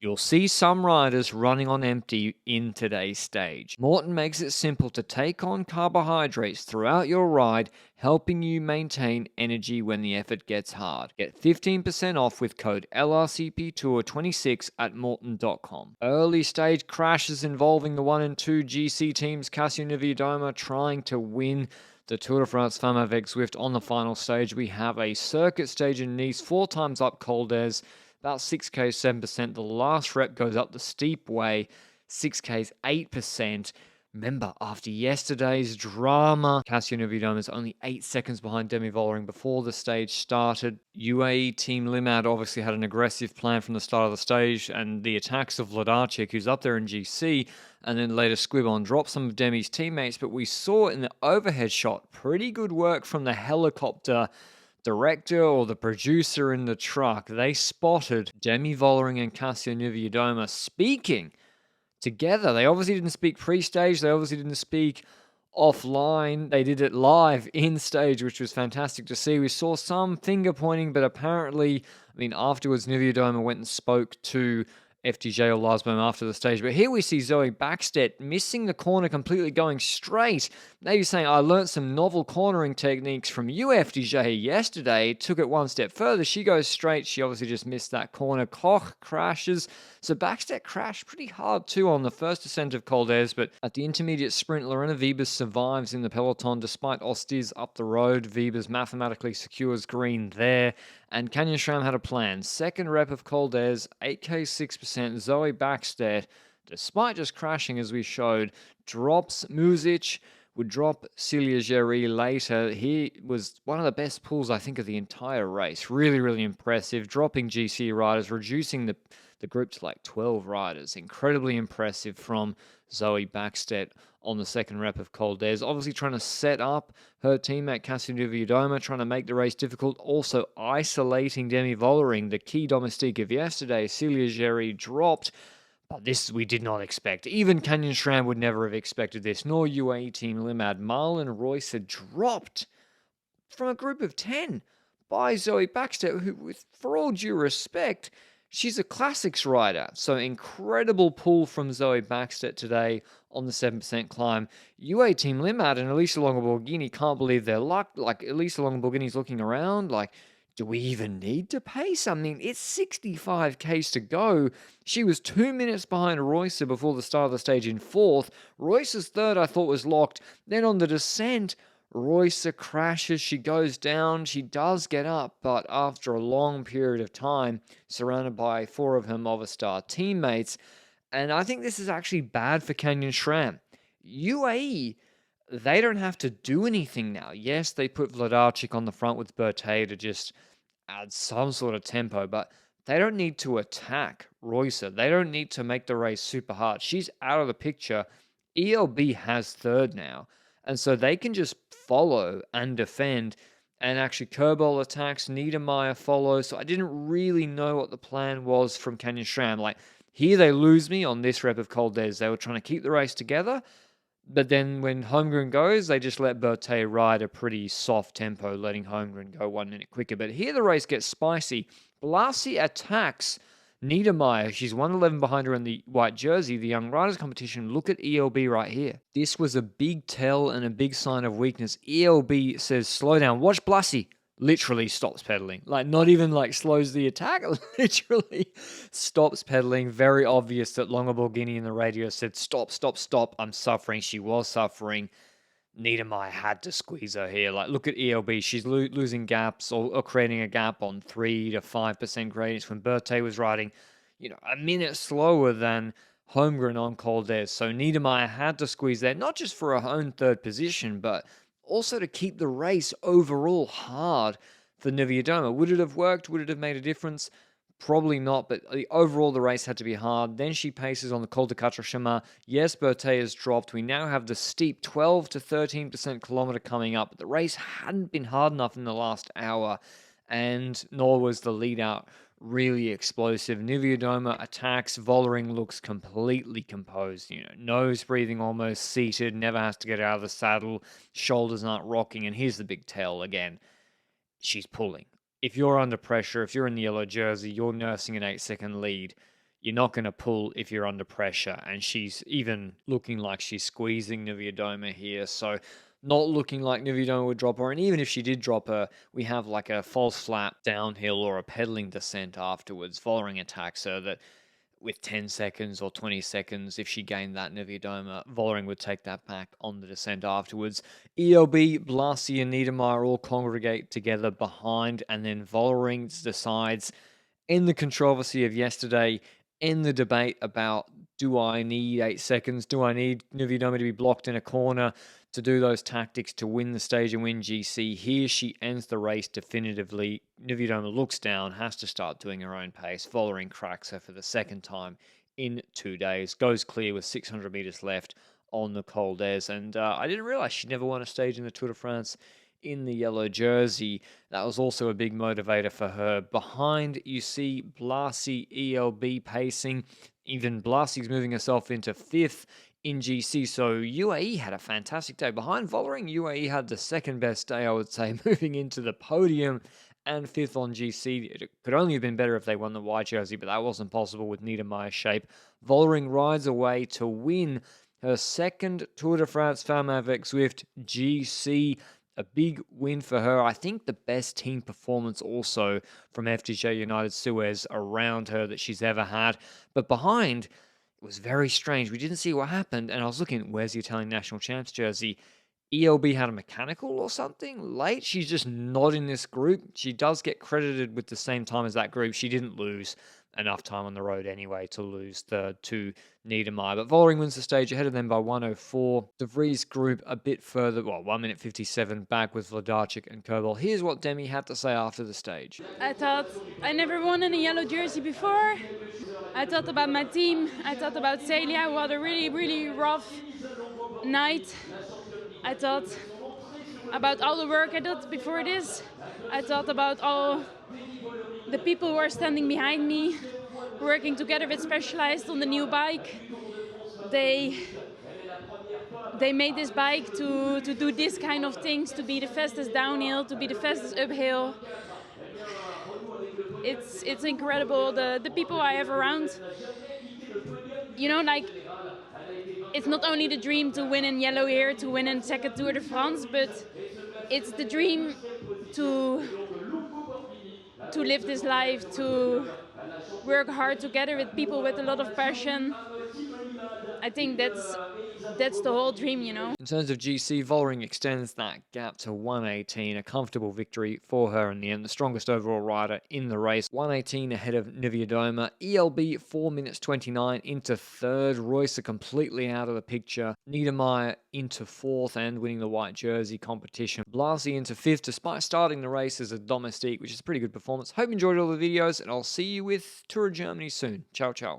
You'll see some riders running on empty in today's stage. Morton makes it simple to take on carbohydrates throughout your ride, helping you maintain energy when the effort gets hard. Get 15% off with code LRCP Tour26 at Morton.com. Early stage crashes involving the 1 and 2 GC teams, Casio Niewiadoma trying to win the Tour de France Femmes avec Zwift on the final stage. We have a circuit stage in Nice, 4 times up Col d'Ez, about 6K, 7%. The last rep goes up the steep way, 6Ks, 8%. Remember, after yesterday's drama, Casio Niewiadoma is only 8 seconds behind Demi Vollering before the stage started. UAE Team Limad obviously had an aggressive plan from the start of the stage, and the attacks of Vladarchik, who's up there in GC, and then later Squibbon dropped some of Demi's teammates, but we saw in the overhead shot pretty good work from the helicopter director or the producer in the truck. They spotted Demi Vollering and Casio Niewiadoma speaking together. They obviously didn't speak pre-stage. They obviously didn't speak offline. They did it live in stage, which was fantastic to see. We saw some finger pointing, but apparently, afterwards, Niewiadoma went and spoke to FDJ or Lasboom after the stage. But here we see Zoe Backstedt missing the corner completely, going straight. Maybe saying, I learned some novel cornering techniques from you, FDJ, yesterday. Took it one step further. She goes straight. She obviously just missed that corner. Koch crashes. So Backstedt crashed pretty hard too on the first descent of Col d'Ez, but at the intermediate sprint, Lorena Wiebes survives in the peloton despite Ostiz up the road. Wiebes mathematically secures green there, and Canyon SRAM had a plan. Second rep of Col d'Ez, 8K, 6%. Zoe Backstedt, despite just crashing as we showed, drops Muzic, would drop Celia Géry later. He was one of the best pulls, I think, of the entire race. Really, really impressive. Dropping GC riders, reducing the group to like 12 riders. Incredibly impressive from Zoe Backstedt on the second rep of Col d'Ez. Obviously trying to set up her teammate Casio Niewiadoma, trying to make the race difficult. Also isolating Demi Vollering, the key domestique of yesterday. Celia Géry dropped. But this we did not expect. Even Canyon SRAM would never have expected this, nor UAE Team Limad. Marlon Royce had dropped from a group of 10 by Zoe Backstedt, who, with for all due respect, she's a classics rider. So incredible pull from Zoe Backstedt today on the 7% climb. UAE Team Limad and Elisa Longoborghini can't believe their luck. Like, Elisa Longoborghini's looking around like, do we even need to pace? It's 65 Ks to go. She was 2 minutes behind Royce before the start of the stage in fourth. Royce's third I thought was locked. Then on the descent, Royce crashes. She goes down. She does get up, but after a long period of time, surrounded by 4 of her Movistar teammates. And I think this is actually bad for Canyon SRAM. UAE, they don't have to do anything now. Yes, they put Vladarchik on the front with Berthet to just add some sort of tempo, but they don't need to attack Royce. They don't need to make the race super hard. She's out of the picture. ELB has third now, and so they can just follow and defend, and actually Kerbal attacks, Niedermeyer follows. So I didn't really know what the plan was from Canyon SRAM. Like, here they lose me on this rep of Col d'Ez. They were trying to keep the race together, but then when Holmgren goes, they just let Berthet ride a pretty soft tempo, letting Holmgren go 1 minute quicker. But here the race gets spicy. Blasi attacks Niedermeyer. She's 1:11 behind her in the white jersey, the Young Riders competition. Look at ELB right here. This was a big tell and a big sign of weakness. ELB says, slow down, watch Blasi. Literally stops pedaling. Like, not even like slows the attack, literally stops pedaling. Very obvious that Longoborghini in the radio said, stop, stop, stop, I'm suffering. She was suffering. Niedermeyer had to squeeze her here. Like, look at ELB. She's losing gaps or creating a gap on 3 to 5% gradients when Berthet was riding, a minute slower than Holmgren on Col d'Ez. So Niedermeyer had to squeeze there, not just for her own third position, but also to keep the race overall hard for Niewiadoma. Would it have worked? Would it have made a difference? Probably not, but overall the race had to be hard. Then she paces on the Col de Quatre Chemins. Yes, Berthet has dropped. We now have the steep 12 to 13% kilometer coming up. But the race hadn't been hard enough in the last hour, and nor was the lead out really explosive. Niewiadoma attacks. Vollering looks completely composed. Nose breathing almost seated. Never has to get out of the saddle. Shoulders aren't rocking. And here's the big tell again. She's pulling. If you're under pressure, if you're in the yellow jersey, you're nursing an 8-second lead. you're not going to pull if you're under pressure. And she's even looking like she's squeezing Niewiadoma here. So not looking like Niewiadoma would drop her. And even if she did drop her, we have like a false flat downhill or a pedaling descent afterwards. Vollering attacks her that with 10 seconds or 20 seconds, if she gained that Niewiadoma, Vollering would take that back on the descent afterwards. ELB, Blasi and Niedermeyer all congregate together behind, and then Vollering decides, in the controversy of yesterday, in the debate about, do I need 8 seconds? Do I need Niewiadoma to be blocked in a corner to do those tactics to win the stage and win GC? Here she ends the race definitively. Niewiadoma looks down, has to start doing her own pace. Vollering cracks her for the second time in 2 days. Goes clear with 600 meters left on the Col d'Ez. And I didn't realize she never won a stage in the Tour de France in the yellow jersey. That was also a big motivator for her. Behind, you see Blasi, ELB pacing. Even Blasi's moving herself into 5th in GC. So UAE had a fantastic day. Behind Vollering, UAE had the second best day, I would say, moving into the podium and 5th on GC. It could only have been better if they won the white jersey, but that wasn't possible with Niedermeyer's shape. Vollering rides away to win her second Tour de France Femmes avec Zwift GC. A big win for her. I think the best team performance also from FDJ United Suez around her that she's ever had. But behind, it was very strange. We didn't see what happened, and I was looking, where's the Italian national champs jersey? ELB had a mechanical or something late. She's just not in this group. She does get credited with the same time as that group. She didn't lose enough time on the road anyway to lose to Niedermeyer. But Vollering wins the stage ahead of them by 1:04. De Vries group a bit further, 1 minute 57 back with Vladarchik and Kerbal. Here's what Demi had to say after the stage. I thought I never won in a yellow jersey before. I thought about my team. I thought about Celia, who had a really, really rough night. I thought about all the work I did before this. I thought about all the people who are standing behind me, working together with Specialized on the new bike. They made this bike to do this kind of things, to be the fastest downhill, to be the fastest uphill. It's incredible, the people I have around. You know, like, it's not only the dream to win in yellow here, to win in second Tour de France, but it's the dream to live this life, to work hard together with people with a lot of passion. I think that's the whole dream, you know. In terms of GC, Vollering extends that gap to 1:18, a comfortable victory for her in the end, the strongest overall rider in the race. 1:18 ahead of Niewiadoma. ELB 4 minutes 29 into 3rd. Royce completely out of the picture. Niedermeyer into 4th and winning the white jersey competition. Blasi into 5th despite starting the race as a domestique, which is a pretty good performance. Hope you enjoyed all the videos, and I'll see you with Tour of Germany soon. Ciao, ciao.